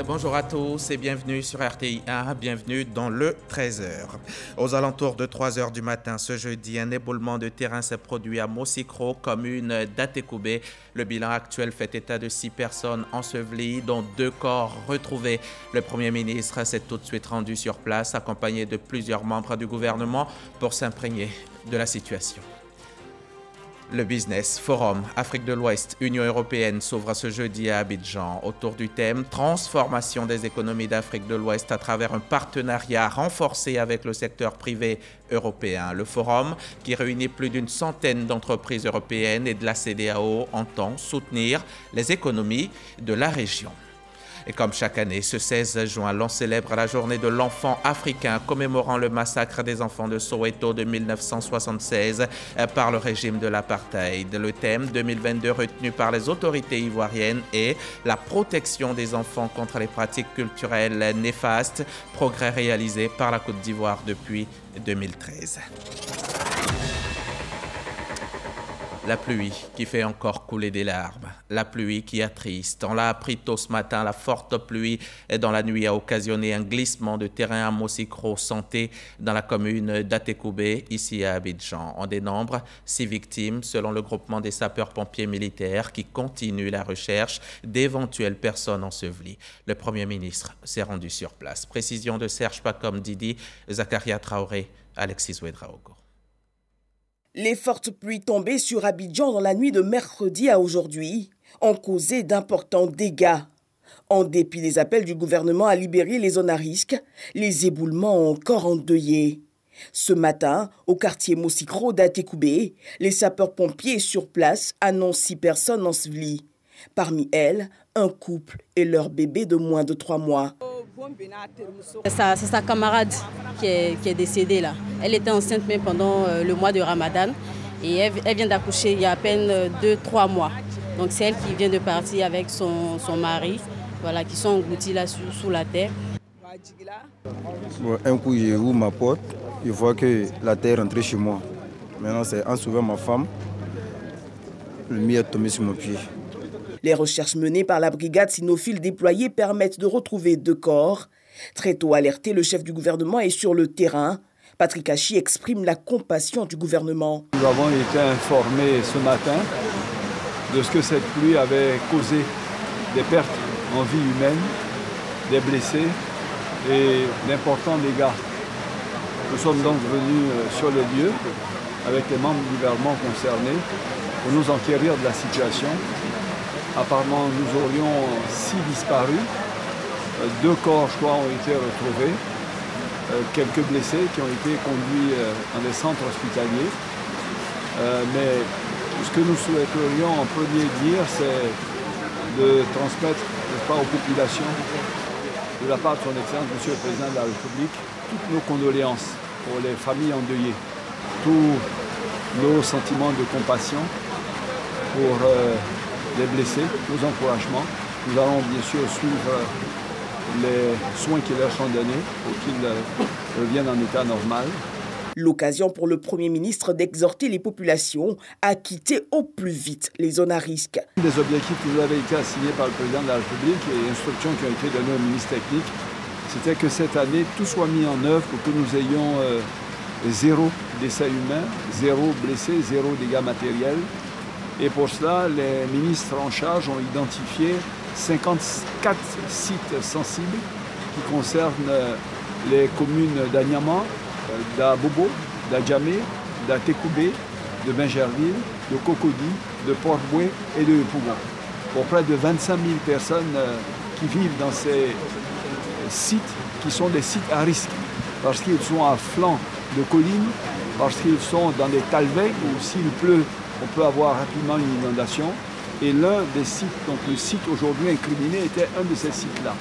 Bonjour à tous et bienvenue sur RTI 1, bienvenue dans le 13h. Aux alentours de 3h du matin ce jeudi, un éboulement de terrain s'est produit à Mosikro, commune d'Atekoubé. Le bilan actuel fait état de 6 personnes ensevelies, dont 2 corps retrouvés. Le Premier ministre s'est tout de suite rendu sur place, accompagné de plusieurs membres du gouvernement pour s'imprégner de la situation. Le Business Forum Afrique de l'Ouest, Union européenne s'ouvre ce jeudi à Abidjan autour du thème « Transformation des économies d'Afrique de l'Ouest à travers un partenariat renforcé avec le secteur privé européen ». Le forum, qui réunit plus d'une centaine d'entreprises européennes et de la CEDEAO, entend soutenir les économies de la région. Et comme chaque année, ce 16 juin, l'on célèbre la journée de l'enfant africain commémorant le massacre des enfants de Soweto de 1976 par le régime de l'apartheid. Le thème 2022 retenu par les autorités ivoiriennes est la protection des enfants contre les pratiques culturelles néfastes, progrès réalisé par la Côte d'Ivoire depuis 2013. La pluie qui fait encore couler des larmes, la pluie qui attriste. On l'a appris tôt ce matin, la forte pluie dans la nuit a occasionné un glissement de terrain à Mosikro Santé dans la commune d'Atekoubé, ici à Abidjan. On dénombre 6 victimes selon le groupement des sapeurs-pompiers militaires qui continue la recherche d'éventuelles personnes ensevelies. Le Premier ministre s'est rendu sur place. Précision de Serge Pacom Didi, Zakaria Traoré, Alexis Ouedraogo. Les fortes pluies tombées sur Abidjan dans la nuit de mercredi à aujourd'hui ont causé d'importants dégâts. En dépit des appels du gouvernement à libérer les zones à risque, les éboulements ont encore endeuillé. Ce matin, au quartier Mosikro d'Atekoubé, les sapeurs-pompiers sur place annoncent 6 personnes ensevelies. Parmi elles, un couple et leur bébé de moins de 3 mois. C'est sa camarade qui est décédée là. Elle était enceinte même pendant le mois de Ramadan et elle vient d'accoucher il y a à peine 2-3 mois. Donc c'est elle qui vient de partir avec son mari, voilà, qui sont engloutis là sous la terre. Bon, un coup j'ai ouvert ma porte, je vois que la terre est rentrée chez moi. Maintenant c'est en sauvant ma femme, le mien est tombé sur mon pied. Les recherches menées par la brigade cynophile déployée permettent de retrouver 2 corps. Très tôt alerté, le chef du gouvernement est sur le terrain. Patrick Hachi exprime la compassion du gouvernement. Nous avons été informés ce matin de ce que cette pluie avait causé, des pertes en vie humaine, des blessés et d'importants dégâts. Nous sommes donc venus sur le lieu avec les membres du gouvernement concernés pour nous enquérir de la situation. Apparemment, nous aurions 6 disparus. 2 corps, je crois, ont été retrouvés. Quelques blessés qui ont été conduits dans des centres hospitaliers. Mais ce que nous souhaiterions en premier dire, c'est de transmettre, n'est-ce pas, aux populations, de la part de son Excellence, Monsieur le Président de la République, toutes nos condoléances pour les familles endeuillées, tous nos sentiments de compassion pour les blessés, nos encouragements. Nous allons bien sûr suivre les soins qui leur sont donnés pour qu'ils reviennent en état normal. L'occasion pour le Premier ministre d'exhorter les populations à quitter au plus vite les zones à risque. Un des objectifs qui nous avaient été assignés par le Président de la République et instructions qui ont été données au ministre technique, c'était que cette année, tout soit mis en œuvre pour que nous ayons 0 décès humain, 0 blessés, 0 dégâts matériels. Et pour cela, les ministres en charge ont identifié 54 sites sensibles qui concernent les communes d'Anyama, d'Abobo, d'Adjamé, d'Atekoubé, de Bingerville, de Cocody, de Port-Boué et de Pougon. Pour près de 25 000 personnes qui vivent dans ces sites qui sont des sites à risque parce qu'ils sont à flanc de collines, parce qu'ils sont dans des talvegs où s'il pleut, on peut avoir rapidement une inondation. Et l'un des sites, donc le site aujourd'hui incriminé, était un de ces sites-là.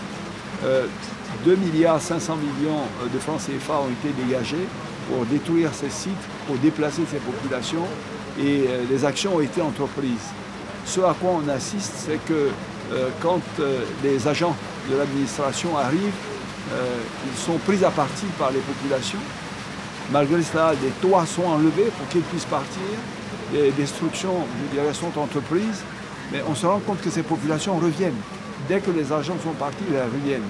2,5 milliards de francs CFA ont été dégagés pour détruire ces sites, pour déplacer ces populations, et les actions ont été entreprises. Ce à quoi on assiste, c'est que quand les agents de l'administration arrivent, ils sont pris à partie par les populations. Malgré cela, des toits sont enlevés pour qu'ils puissent partir. Les destructions, je dirais, sont entreprises. Mais on se rend compte que ces populations reviennent dès que les argents sont partis, ils reviennent.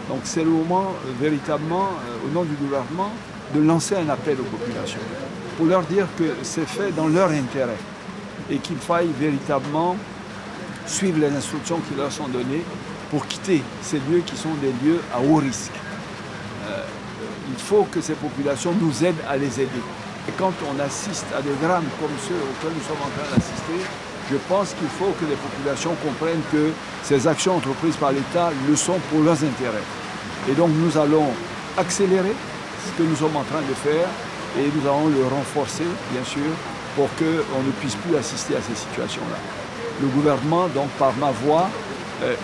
Donc c'est le moment véritablement, au nom du gouvernement, de lancer un appel aux populations pour leur dire que c'est fait dans leur intérêt et qu'il faille véritablement suivre les instructions qui leur sont données pour quitter ces lieux qui sont des lieux à haut risque. Il faut que ces populations nous aident à les aider. Et quand on assiste à des drames comme ceux auxquels nous sommes en train d'assister, je pense qu'il faut que les populations comprennent que ces actions entreprises par l'État le sont pour leurs intérêts. Et donc nous allons accélérer ce que nous sommes en train de faire et nous allons le renforcer, bien sûr, pour qu'on ne puisse plus assister à ces situations-là. Le gouvernement, donc par ma voix,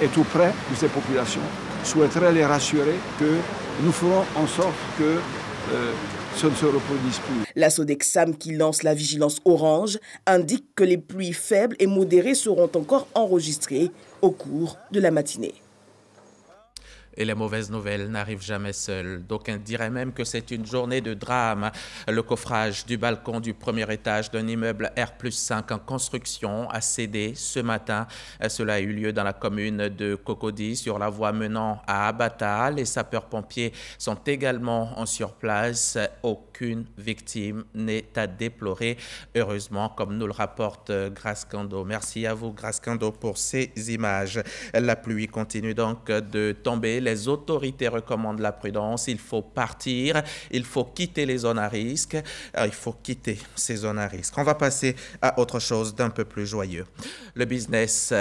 est auprès de ces populations, souhaiterait les rassurer que nous ferons en sorte que ce ne se reproduise plus. La Sodexam, qui lance la vigilance orange, indique que les pluies faibles et modérées seront encore enregistrées au cours de la matinée. Et les mauvaises nouvelles n'arrivent jamais seules. D'aucuns diraient même que c'est une journée de drame. Le coffrage du balcon du premier étage d'un immeuble R+5 en construction a cédé ce matin. Cela a eu lieu dans la commune de Cocody, sur la voie menant à Abata. Les sapeurs-pompiers sont également sur place. Aucune victime n'est à déplorer, heureusement, comme nous le rapporte Grace Kando. Merci à vous, Grace Kando, pour ces images. La pluie continue donc de tomber. Les autorités recommandent la prudence. Il faut partir, il faut quitter les zones à risque. Il faut quitter ces zones à risque. On va passer à autre chose d'un peu plus joyeux. Le Business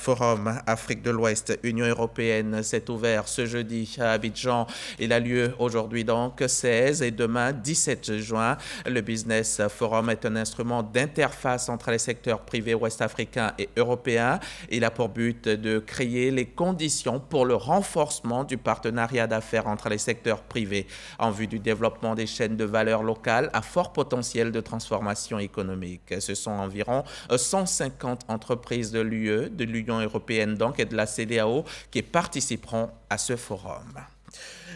Forum Afrique de l'Ouest, Union européenne, s'est ouvert ce jeudi à Abidjan. Il a lieu aujourd'hui donc 16 et demain 17 juin. Le Business Forum est un instrument d'interface entre les secteurs privés ouest-africains et européens. Il a pour but de créer les conditions pour le renforcement du partenariat d'affaires entre les secteurs privés en vue du développement des chaînes de valeur locales à fort potentiel de transformation économique. Ce sont environ 150 entreprises de l'UE, de l'Union européenne donc et de la CEDEAO qui participeront à ce forum.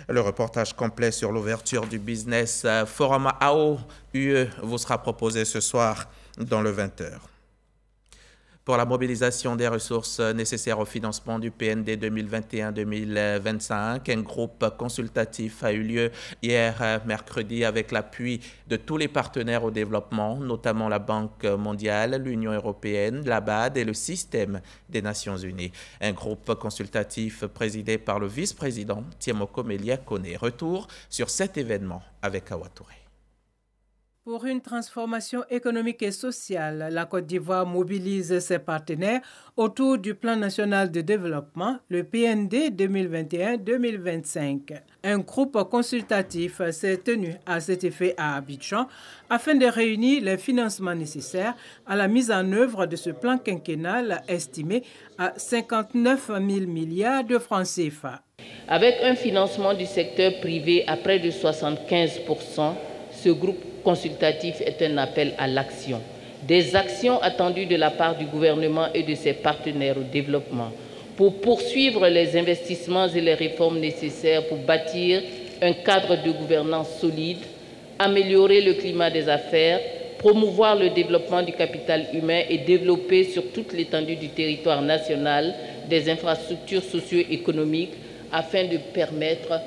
Le reportage complet sur l'ouverture du Business Forum AO UE vous sera proposé ce soir dans le 20h. Pour la mobilisation des ressources nécessaires au financement du PND 2021-2025, un groupe consultatif a eu lieu hier mercredi avec l'appui de tous les partenaires au développement, notamment la Banque mondiale, l'Union européenne, la BAD et le système des Nations unies. Un groupe consultatif présidé par le vice-président Tiemoko Melia Kone. Retour sur cet événement avec Awa Touré. Pour une transformation économique et sociale, la Côte d'Ivoire mobilise ses partenaires autour du Plan national de développement, le PND 2021-2025. Un groupe consultatif s'est tenu à cet effet à Abidjan afin de réunir les financements nécessaires à la mise en œuvre de ce plan quinquennal estimé à 59 000 milliards de francs CFA. Avec un financement du secteur privé à près de 75%, ce groupe consultatif est un appel à l'action. Des actions attendues de la part du gouvernement et de ses partenaires au développement pour poursuivre les investissements et les réformes nécessaires pour bâtir un cadre de gouvernance solide, améliorer le climat des affaires, promouvoir le développement du capital humain et développer sur toute l'étendue du territoire national des infrastructures socio-économiques afin de permettre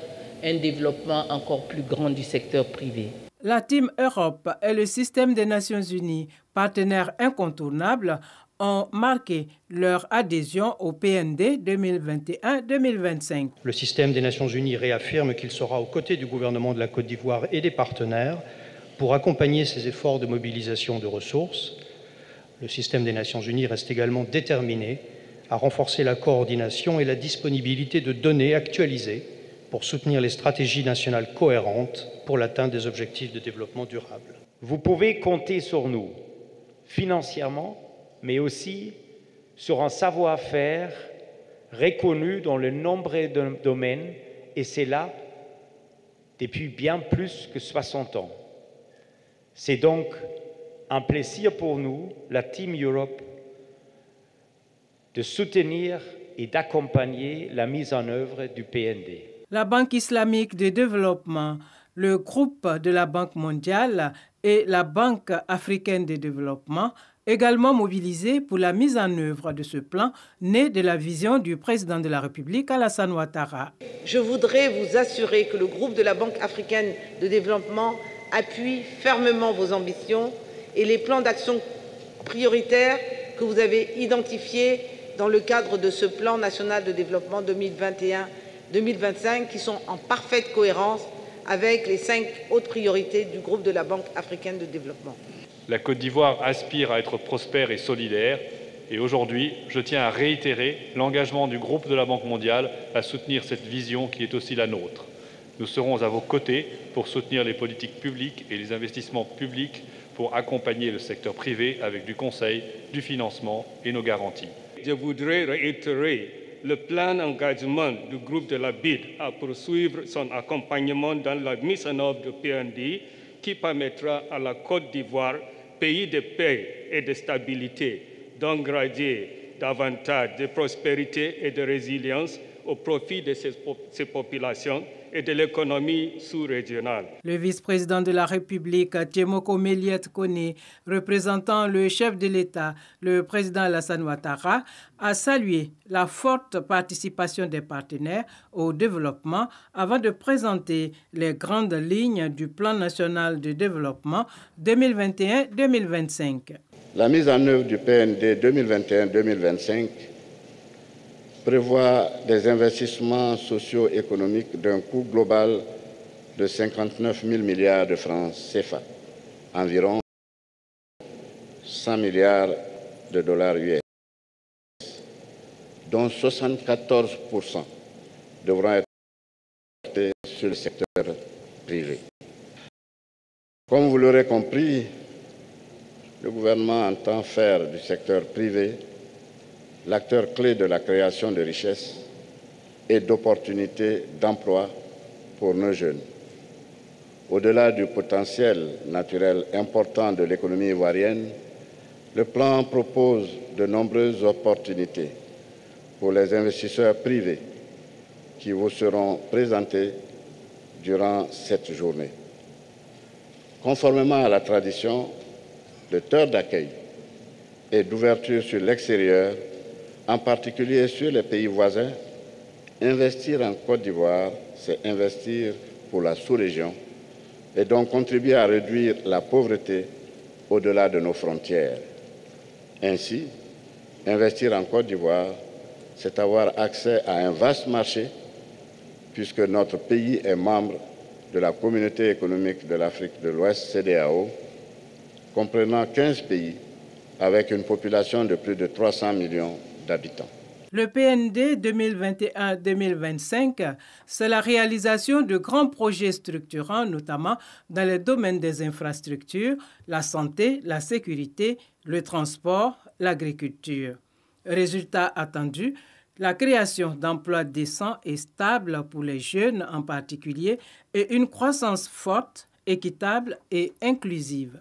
un développement encore plus grand du secteur privé. La Team Europe et le système des Nations unies, partenaires incontournables, ont marqué leur adhésion au PND 2021-2025. Le système des Nations unies réaffirme qu'il sera aux côtés du gouvernement de la Côte d'Ivoire et des partenaires pour accompagner ces efforts de mobilisation de ressources. Le système des Nations unies reste également déterminé à renforcer la coordination et la disponibilité de données actualisées pour soutenir les stratégies nationales cohérentes pour l'atteinte des objectifs de développement durable. Vous pouvez compter sur nous, financièrement, mais aussi sur un savoir-faire reconnu dans de nombreux domaines, et c'est là depuis bien plus que 60 ans. C'est donc un plaisir pour nous, la Team Europe, de soutenir et d'accompagner la mise en œuvre du PND. La Banque islamique de développement, le groupe de la Banque mondiale et la Banque africaine de développement également mobilisés pour la mise en œuvre de ce plan né de la vision du président de la République, Alassane Ouattara. Je voudrais vous assurer que le groupe de la Banque africaine de développement appuie fermement vos ambitions et les plans d'action prioritaires que vous avez identifiés dans le cadre de ce plan national de développement 2021-2025 qui sont en parfaite cohérence avec les 5 autres priorités du groupe de la Banque africaine de développement. La Côte d'Ivoire aspire à être prospère et solidaire et aujourd'hui, je tiens à réitérer l'engagement du groupe de la Banque mondiale à soutenir cette vision qui est aussi la nôtre. Nous serons à vos côtés pour soutenir les politiques publiques et les investissements publics pour accompagner le secteur privé avec du conseil, du financement et nos garanties. Je voudrais réitérer le plein engagement du groupe de la BID à poursuivre son accompagnement dans la mise en œuvre du PND qui permettra à la Côte d'Ivoire, pays de paix et de stabilité, d'engranger davantage de prospérité et de résilience au profit de ces populations et de l'économie sous-régionale. Le vice-président de la République, Tchémoko Méliette Koné, représentant le chef de l'État, le président Alassane Ouattara, a salué la forte participation des partenaires au développement avant de présenter les grandes lignes du plan national de développement 2021-2025. La mise en œuvre du PND 2021-2025 prévoit des investissements socio-économiques d'un coût global de 59 000 milliards de francs CFA, environ 100 milliards de dollars US, dont 74% devront être portés sur le secteur privé. Comme vous l'aurez compris, le gouvernement entend faire du secteur privé l'acteur clé de la création de richesses et d'opportunités d'emploi pour nos jeunes. Au-delà du potentiel naturel important de l'économie ivoirienne, le plan propose de nombreuses opportunités pour les investisseurs privés qui vous seront présentés durant cette journée. Conformément à la tradition, le temps d'accueil et d'ouverture sur l'extérieur, en particulier sur les pays voisins, investir en Côte d'Ivoire, c'est investir pour la sous-région et donc contribuer à réduire la pauvreté au-delà de nos frontières. Ainsi, investir en Côte d'Ivoire, c'est avoir accès à un vaste marché puisque notre pays est membre de la Communauté économique de l'Afrique de l'Ouest, CEDEAO, comprenant 15 pays avec une population de plus de 300 millions d'habitants. Le PND 2021-2025, c'est la réalisation de grands projets structurants, notamment dans les domaines des infrastructures, la santé, la sécurité, le transport, l'agriculture. Résultat attendu, la création d'emplois décents et stables pour les jeunes en particulier et une croissance forte, équitable et inclusive.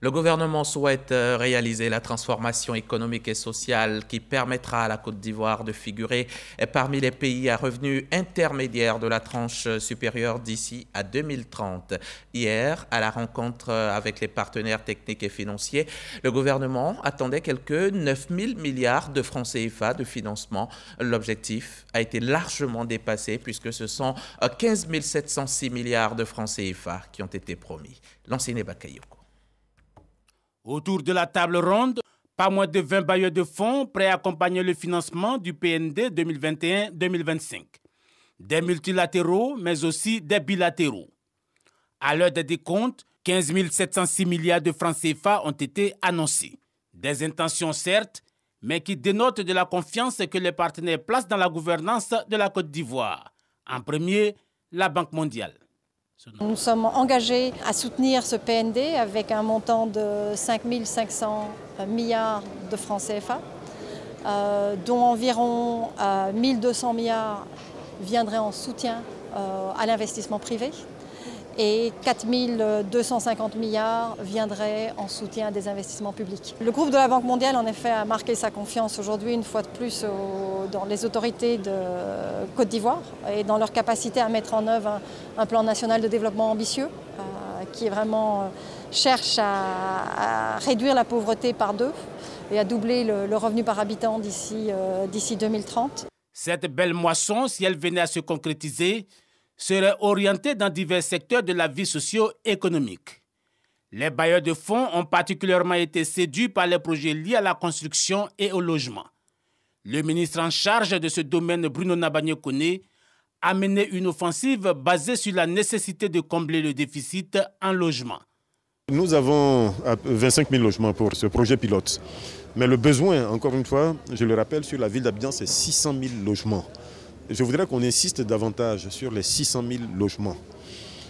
Le gouvernement souhaite réaliser la transformation économique et sociale qui permettra à la Côte d'Ivoire de figurer parmi les pays à revenus intermédiaires de la tranche supérieure d'ici à 2030. Hier, à la rencontre avec les partenaires techniques et financiers, le gouvernement attendait quelques 9 000 milliards de francs CFA de financement. L'objectif a été largement dépassé puisque ce sont 15 706 milliards de francs CFA qui ont été promis. Lanciné Bakayoko. Autour de la table ronde, pas moins de 20 bailleurs de fonds prêts à accompagner le financement du PND 2021-2025. Des multilatéraux, mais aussi des bilatéraux. À l'heure des décomptes, 15 706 milliards de francs CFA ont été annoncés. Des intentions certes, mais qui dénotent de la confiance que les partenaires placent dans la gouvernance de la Côte d'Ivoire. En premier, la Banque mondiale. Nous sommes engagés à soutenir ce PND avec un montant de 5 500 milliards de francs CFA, dont environ 1 200 milliards viendraient en soutien à l'investissement privé et 4 250 milliards viendraient en soutien des investissements publics. Le groupe de la Banque mondiale, en effet, a marqué sa confiance aujourd'hui une fois de plus dans les autorités de Côte d'Ivoire et dans leur capacité à mettre en œuvre un plan national de développement ambitieux qui est vraiment cherche à réduire la pauvreté par 2 et à doubler le revenu par habitant d'ici 2030. Cette belle moisson, si elle venait à se concrétiser, serait orientée dans divers secteurs de la vie socio-économique. Les bailleurs de fonds ont particulièrement été séduits par les projets liés à la construction et au logement. Le ministre en charge de ce domaine, Bruno Nabagné-Koné, a mené une offensive basée sur la nécessité de combler le déficit en logement. Nous avons 25 000 logements pour ce projet pilote. Mais le besoin, encore une fois, je le rappelle, sur la ville d'Abidjan, c'est 600 000 logements. Je voudrais qu'on insiste davantage sur les 600 000 logements.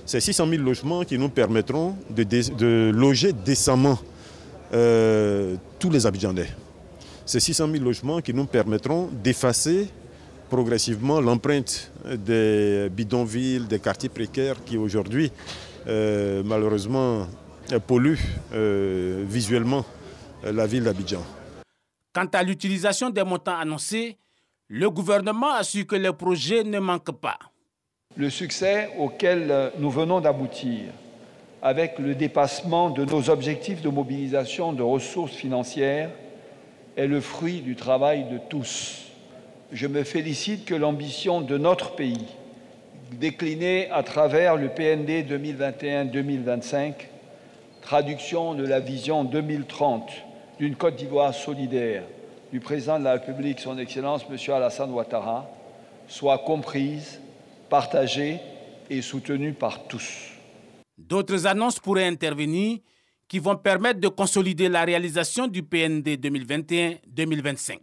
Ces 600 000 logements qui nous permettront de loger décemment tous les Abidjanais. Ces 600 000 logements qui nous permettront d'effacer progressivement l'empreinte des bidonvilles, des quartiers précaires qui aujourd'hui, malheureusement, polluent visuellement la ville d'Abidjan. Quant à l'utilisation des montants annoncés, le gouvernement assure que les projets ne manquent pas. Le succès auquel nous venons d'aboutir, avec le dépassement de nos objectifs de mobilisation de ressources financières, est le fruit du travail de tous. Je me félicite que l'ambition de notre pays, déclinée à travers le PND 2021-2025, traduction de la vision 2030 d'une Côte d'Ivoire solidaire du président de la République, son Excellence M. Alassane Ouattara, soit comprise, partagée et soutenue par tous. D'autres annonces pourraient intervenir qui vont permettre de consolider la réalisation du PND 2021-2025.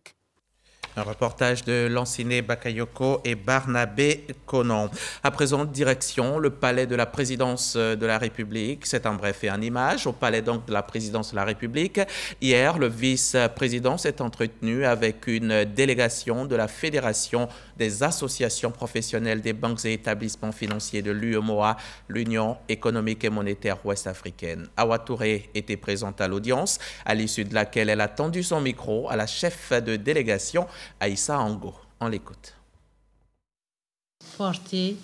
Un reportage de Lanciné Bakayoko et Barnabé Konon. À présent, direction le palais de la présidence de la République. C'est en bref et en image au palais donc de la présidence de la République. Hier, le vice-président s'est entretenu avec une délégation de la Fédération des associations professionnelles des banques et établissements financiers de l'UEMOA, l'Union économique et monétaire ouest-africaine. Awa Touré était présente à l'audience, à l'issue de laquelle elle a tendu son micro à la chef de délégation, Aïssa Ango. On l'écoute. Porter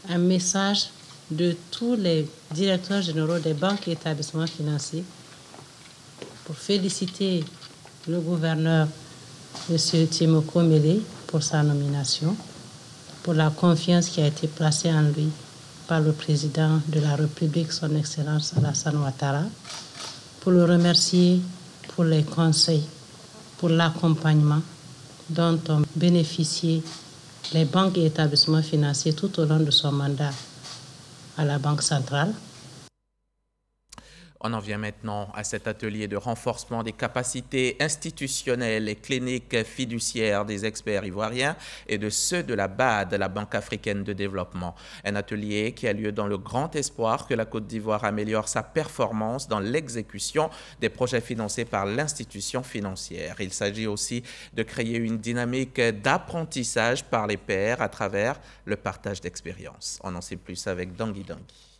un message de tous les directeurs généraux des banques et établissements financiers pour féliciter le gouverneur M. Timoko Mele pour sa nomination, pour la confiance qui a été placée en lui par le président de la République, son Excellence Alassane Ouattara, pour le remercier pour les conseils, pour l'accompagnement dont ont bénéficié les banques et établissements financiers tout au long de son mandat à la Banque centrale. On en vient maintenant à cet atelier de renforcement des capacités institutionnelles et cliniques fiduciaires des experts ivoiriens et de ceux de la BAD, la Banque africaine de développement. Un atelier qui a lieu dans le grand espoir que la Côte d'Ivoire améliore sa performance dans l'exécution des projets financés par l'institution financière. Il s'agit aussi de créer une dynamique d'apprentissage par les pairs à travers le partage d'expériences. On en sait plus avec Dangui Dangui.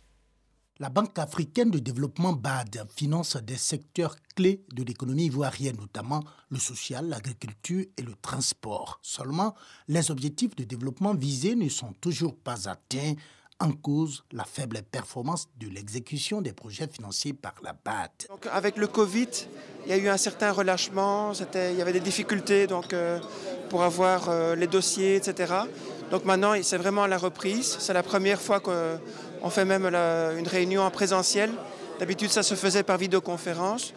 La Banque africaine de développement BAD finance des secteurs clés de l'économie ivoirienne, notamment le social, l'agriculture et le transport. Seulement, les objectifs de développement visés ne sont toujours pas atteints, en cause la faible performance de l'exécution des projets financés par la BAD. Donc, avec le Covid, il y a eu un certain relâchement, il y avait des difficultés pour avoir les dossiers, etc. Donc maintenant, c'est vraiment la reprise. C'est la première fois qu'on fait même une réunion en présentiel. D'habitude, ça se faisait par vidéoconférence.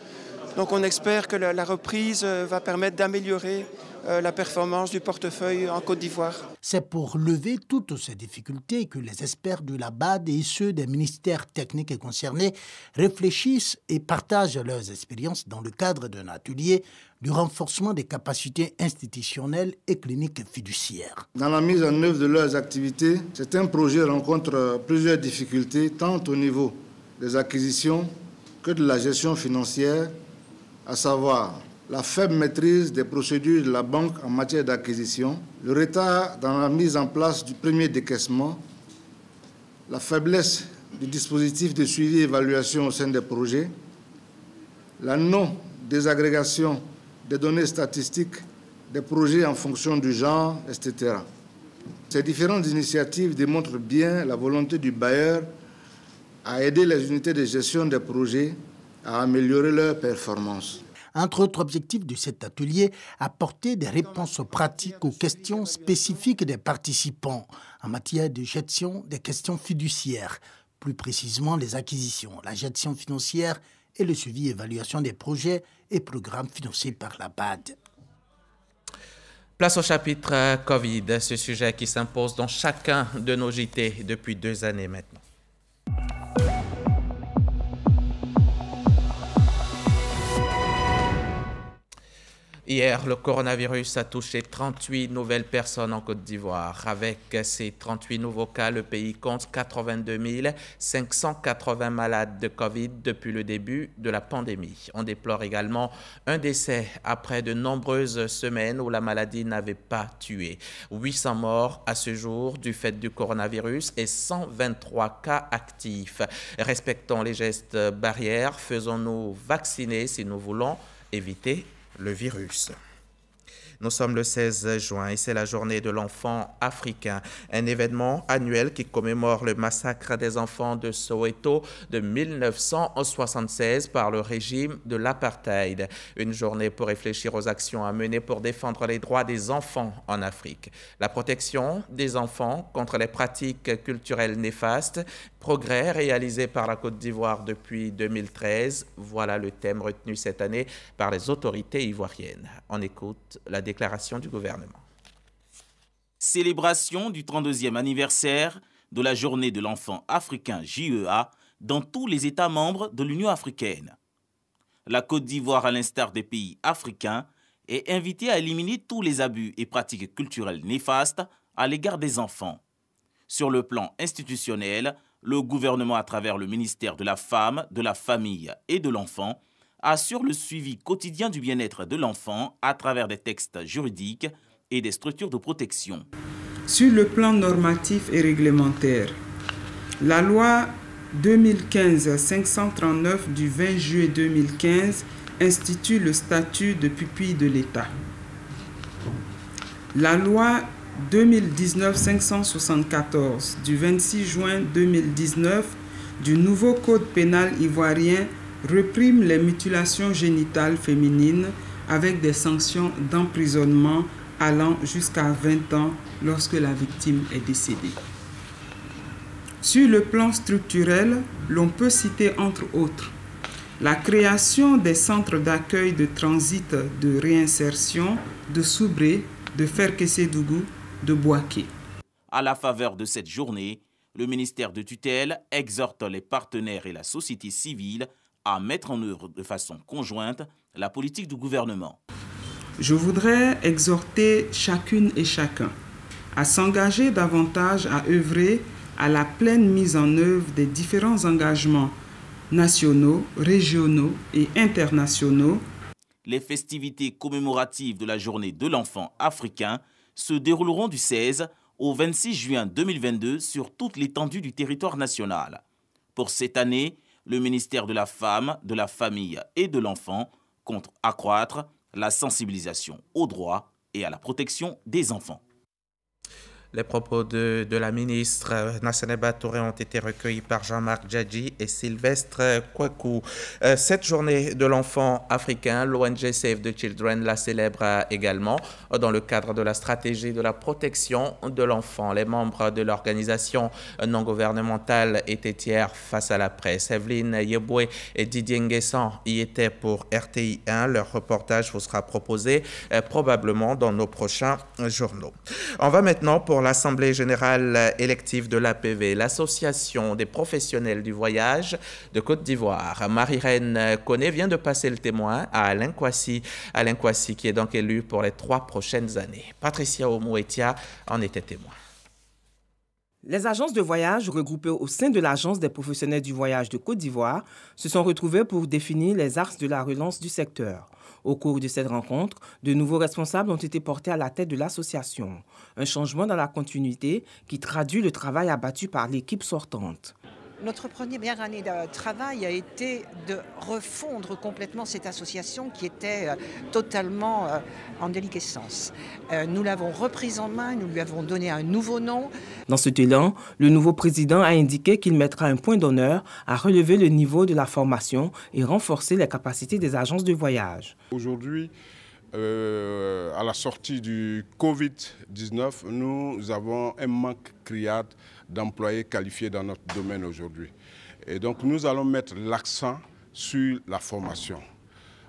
Donc on espère que la reprise va permettre d'améliorer la performance du portefeuille en Côte d'Ivoire. C'est pour lever toutes ces difficultés que les experts de la BAD et ceux des ministères techniques et concernés réfléchissent et partagent leurs expériences dans le cadre d'un atelier du renforcement des capacités institutionnelles et cliniques fiduciaires. Dans la mise en œuvre de leurs activités, certains projets rencontrent plusieurs difficultés, tant au niveau des acquisitions que de la gestion financière, à savoir la faible maîtrise des procédures de la banque en matière d'acquisition, le retard dans la mise en place du premier décaissement, la faiblesse du dispositif de suivi et évaluation au sein des projets, la non-désagrégation des données statistiques des projets en fonction du genre, etc. Ces différentes initiatives démontrent bien la volonté du bailleur à aider les unités de gestion des projets à améliorer leurs performances. Entre autres objectifs de cet atelier, apporter des réponses pratiques aux questions spécifiques des participants en matière de gestion des questions fiduciaires, plus précisément les acquisitions, la gestion financière et le suivi et évaluation des projets et programmes financés par la BAD. Place au chapitre Covid, ce sujet qui s'impose dans chacun de nos JT depuis 2 années maintenant. Hier, le coronavirus a touché 38 nouvelles personnes en Côte d'Ivoire. Avec ces 38 nouveaux cas, le pays compte 82 580 malades de Covid depuis le début de la pandémie. On déplore également un décès après de nombreuses semaines où la maladie n'avait pas tué. 800 morts à ce jour du fait du coronavirus et 123 cas actifs. Respectons les gestes barrières, faisons-nous vacciner si nous voulons éviter le virus. Nous sommes le 16 juin et c'est la journée de l'enfant africain, un événement annuel qui commémore le massacre des enfants de Soweto de 1976 par le régime de l'apartheid. Une journée pour réfléchir aux actions à mener pour défendre les droits des enfants en Afrique. La protection des enfants contre les pratiques culturelles néfastes, progrès réalisés par la Côte d'Ivoire depuis 2013. Voilà le thème retenu cette année par les autorités ivoiriennes. On écoute la déclaration du gouvernement. Célébration du 32e anniversaire de la journée de l'enfant africain JEA dans tous les États membres de l'Union africaine. La Côte d'Ivoire, à l'instar des pays africains, est invitée à éliminer tous les abus et pratiques culturelles néfastes à l'égard des enfants. Sur le plan institutionnel, le gouvernement, à travers le ministère de la Femme, de la Famille et de l'Enfant, assure le suivi quotidien du bien-être de l'enfant à travers des textes juridiques et des structures de protection. Sur le plan normatif et réglementaire, la loi 2015-539 du 20 juillet 2015 institue le statut de pupille de l'État. La loi 2019-574 du 26 juin 2019 du nouveau code pénal ivoirien réprime les mutilations génitales féminines avec des sanctions d'emprisonnement allant jusqu'à 20 ans lorsque la victime est décédée. Sur le plan structurel, l'on peut citer entre autres la création des centres d'accueil de transit de réinsertion de Soubré, de Ferkessédougou, de Bouaké. À la faveur de cette journée, le ministère de tutelle exhorte les partenaires et la société civile à mettre en œuvre de façon conjointe la politique du gouvernement. Je voudrais exhorter chacune et chacun à s'engager davantage à œuvrer à la pleine mise en œuvre des différents engagements nationaux, régionaux et internationaux. Les festivités commémoratives de la journée de l'enfant africain se dérouleront du 16 au 26 juin 2022 sur toute l'étendue du territoire national. Pour cette année, le ministère de la Femme, de la Famille et de l'Enfant compte accroître la sensibilisation aux droits et à la protection des enfants. Les propos de la ministre Nassaneba Touré ont été recueillis par Jean-Marc Djadji et Sylvestre Kouakou. Cette journée de l'enfant africain, l'ONG Save the Children la célèbre également dans le cadre de la stratégie de la protection de l'enfant. Les membres de l'organisation non gouvernementale étaient hier face à la presse. Evelyne Yeboué et Didier Nguessan y étaient pour RTI 1. Leur reportage vous sera proposé probablement dans nos prochains journaux. On va maintenant pour l'Assemblée générale élective de l'APV, l'Association des professionnels du voyage de Côte d'Ivoire. Marie-Reine Koné vient de passer le témoin à Alain Kwasi. Alain Kwasi qui est donc élu pour les 3 prochaines années. Patricia Omouetia en était témoin. Les agences de voyage regroupées au sein de l'Agence des professionnels du voyage de Côte d'Ivoire se sont retrouvées pour définir les axes de la relance du secteur. Au cours de cette rencontre, de nouveaux responsables ont été portés à la tête de l'association. Un changement dans la continuité qui traduit le travail abattu par l'équipe sortante. Notre première année de travail a été de refondre complètement cette association qui était totalement en déliquescence. Nous l'avons reprise en main, nous lui avons donné un nouveau nom. Dans cet élan, le nouveau président a indiqué qu'il mettra un point d'honneur à relever le niveau de la formation et renforcer les capacités des agences de voyage. Aujourd'hui, à la sortie du Covid-19, nous avons un manque criard d'employés qualifiés dans notre domaine aujourd'hui. Et donc nous allons mettre l'accent sur la formation.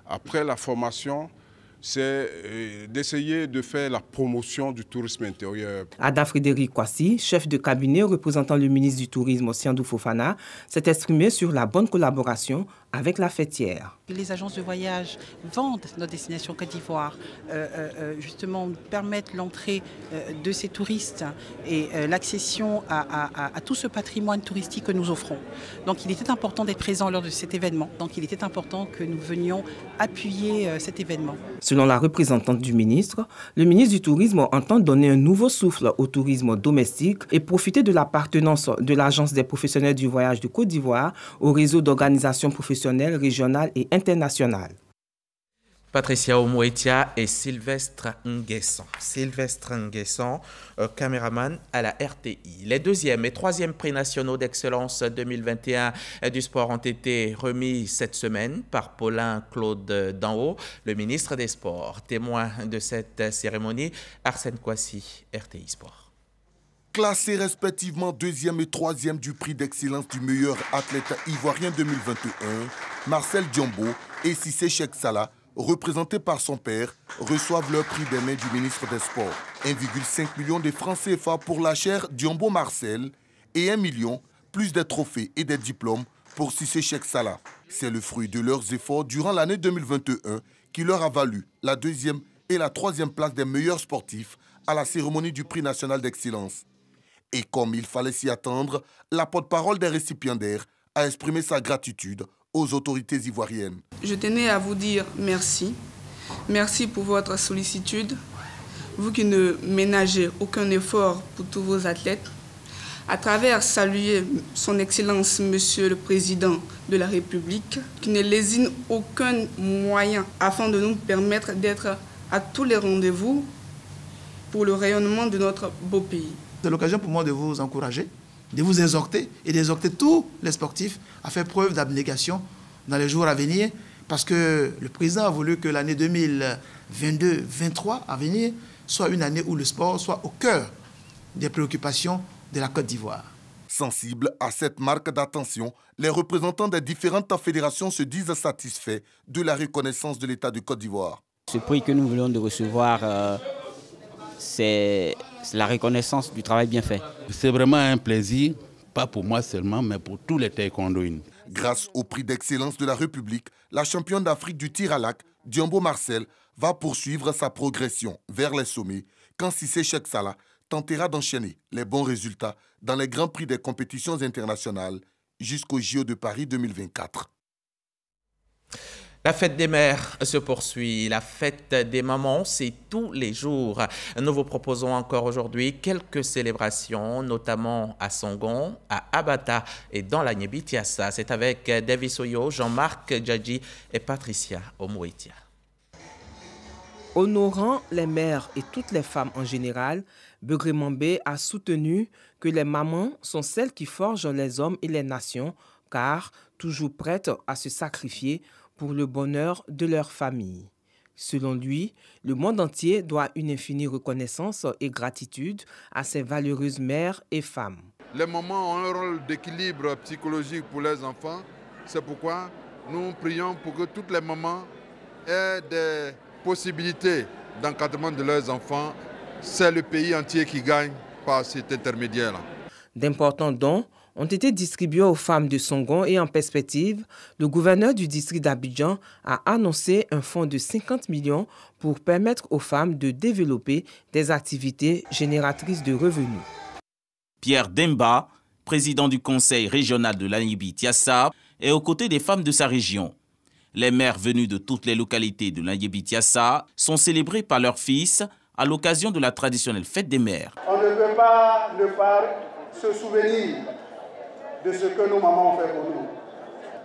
Après la formation, c'est d'essayer de faire la promotion du tourisme intérieur. Ada Frédéric Kwasi, chef de cabinet représentant le ministre du Tourisme Siandou Fofana, s'est exprimé sur la bonne collaboration avec la fêtière. Les agences de voyage vendent notre destination Côte d'Ivoire, justement permettent l'entrée de ces touristes et l'accession à tout ce patrimoine touristique que nous offrons. Donc il était important d'être présent lors de cet événement. Donc il était important que nous venions appuyer cet événement. Selon la représentante du ministre du Tourisme entend donner un nouveau souffle au tourisme domestique et profiter de l'appartenance de l'Agence des professionnels du voyage de Côte d'Ivoire au réseau d'organisations professionnelles régionales et internationales. Patricia Omoetia et Sylvestre Nguesson. Sylvestre Nguesson, caméraman à la RTI. Les 2e et 3e prix nationaux d'excellence 2021 du sport ont été remis cette semaine par Paulin Claude Danhaut, le ministre des Sports. Témoin de cette cérémonie, Arsène Kwasi, RTI Sport. Classés respectivement 2e et 3e du prix d'excellence du meilleur athlète ivoirien 2021, Marcel Diombo et Cissé Cheikh Salah, représentés par son père, reçoivent leur prix des mains du ministre des Sports. 1,5 million de francs CFA pour la chaire Diombo Marcel et 1 million plus des trophées et des diplômes pour Cissé Cheikh Salah. C'est le fruit de leurs efforts durant l'année 2021 qui leur a valu la 2e et la 3e place des meilleurs sportifs à la cérémonie du prix national d'excellence. Et comme il fallait s'y attendre, la porte-parole des récipiendaires a exprimé sa gratitude aux autorités ivoiriennes. Je tenais à vous dire merci. Merci pour votre sollicitude. Vous qui ne ménagez aucun effort pour tous vos athlètes. À travers saluer son Excellence, Monsieur le Président de la République, qui ne lésine aucun moyen afin de nous permettre d'être à tous les rendez-vous pour le rayonnement de notre beau pays. C'est l'occasion pour moi de vous encourager, de vous exhorter et d'exhorter tous les sportifs à faire preuve d'abnégation dans les jours à venir, parce que le président a voulu que l'année 2022-23 à venir soit une année où le sport soit au cœur des préoccupations de la Côte d'Ivoire. Sensibles à cette marque d'attention, les représentants des différentes fédérations se disent satisfaits de la reconnaissance de l'État de Côte d'Ivoire. Ce prix que nous venons de recevoir, c'est la reconnaissance du travail bien fait. C'est vraiment un plaisir, pas pour moi seulement, mais pour tous les taekwondoïnes. Grâce au prix d'excellence de la République, la championne d'Afrique du tir à l'arc, Diombo Marcel, va poursuivre sa progression vers les sommets quand Cissé Cheikh Salah tentera d'enchaîner les bons résultats dans les grands prix des compétitions internationales jusqu'au JO de Paris 2024. La fête des mères se poursuit. La fête des mamans, c'est tous les jours. Nous vous proposons encore aujourd'hui quelques célébrations, notamment à Songon, à Abata et dans la Nyebitiassa. C'est avec Davis Oyo, Jean-Marc Djadji et Patricia Omoetia. Honorant les mères et toutes les femmes en général, Begré Mambé a soutenu que les mamans sont celles qui forgent les hommes et les nations, car toujours prêtes à se sacrifier pour le bonheur de leur famille. Selon lui, le monde entier doit une infinie reconnaissance et gratitude à ces valeureuses mères et femmes. Les mamans ont un rôle d'équilibre psychologique pour les enfants. C'est pourquoi nous prions pour que toutes les mamans aient des possibilités d'encadrement de leurs enfants. C'est le pays entier qui gagne par cet intermédiaire-là. D'importants dons ont été distribués aux femmes de Songon et en perspective, le gouverneur du district d'Abidjan a annoncé un fonds de 50 millions pour permettre aux femmes de développer des activités génératrices de revenus. Pierre Demba, président du conseil régional de l'Anyébi-Tiassa, est aux côtés des femmes de sa région. Les mères venues de toutes les localités de l'Anyébi-Tiassa sont célébrées par leurs fils à l'occasion de la traditionnelle fête des mères. On ne peut pas ne pas se souvenir de ce que nos mamans ont fait pour nous.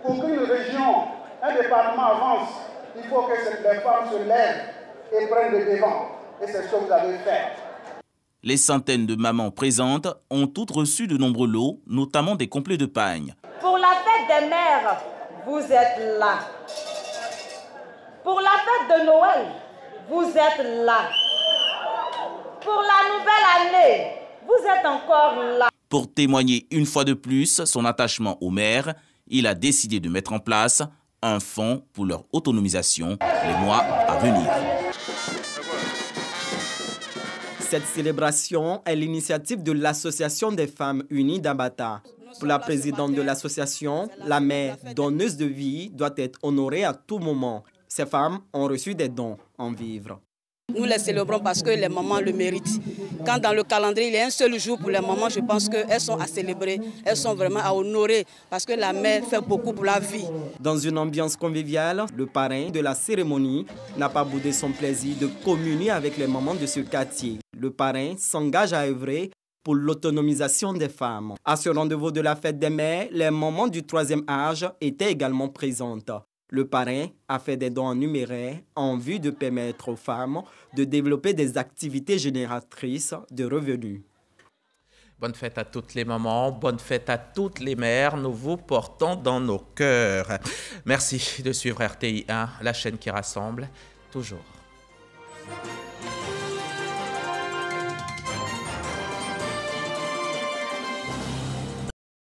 Pour qu'une région, un département avance, il faut que les femmes se lèvent et prennent le devant. Et c'est ce que vous avez fait. Les centaines de mamans présentes ont toutes reçu de nombreux lots, notamment des complets de pagne. Pour la fête des mères, vous êtes là. Pour la fête de Noël, vous êtes là. Pour la nouvelle année, vous êtes encore là. Pour témoigner une fois de plus son attachement aux mères, il a décidé de mettre en place un fonds pour leur autonomisation les mois à venir. Cette célébration est l'initiative de l'Association des femmes unies d'Abata. Pour la présidente de l'association, la mère donneuse de vie doit être honorée à tout moment. Ces femmes ont reçu des dons en vivres. Nous les célébrons parce que les mamans le méritent. Quand dans le calendrier, il y a un seul jour pour les mamans, je pense qu'elles sont à célébrer, elles sont vraiment à honorer parce que la mère fait beaucoup pour la vie. Dans une ambiance conviviale, le parrain de la cérémonie n'a pas boudé son plaisir de communier avec les mamans de ce quartier. Le parrain s'engage à œuvrer pour l'autonomisation des femmes. À ce rendez-vous de la fête des mères, les mamans du 3e âge étaient également présentes. Le parrain a fait des dons en numéraire en vue de permettre aux femmes de développer des activités génératrices de revenus. Bonne fête à toutes les mamans, bonne fête à toutes les mères, nous vous portons dans nos cœurs. Merci de suivre RTI 1, la chaîne qui rassemble toujours.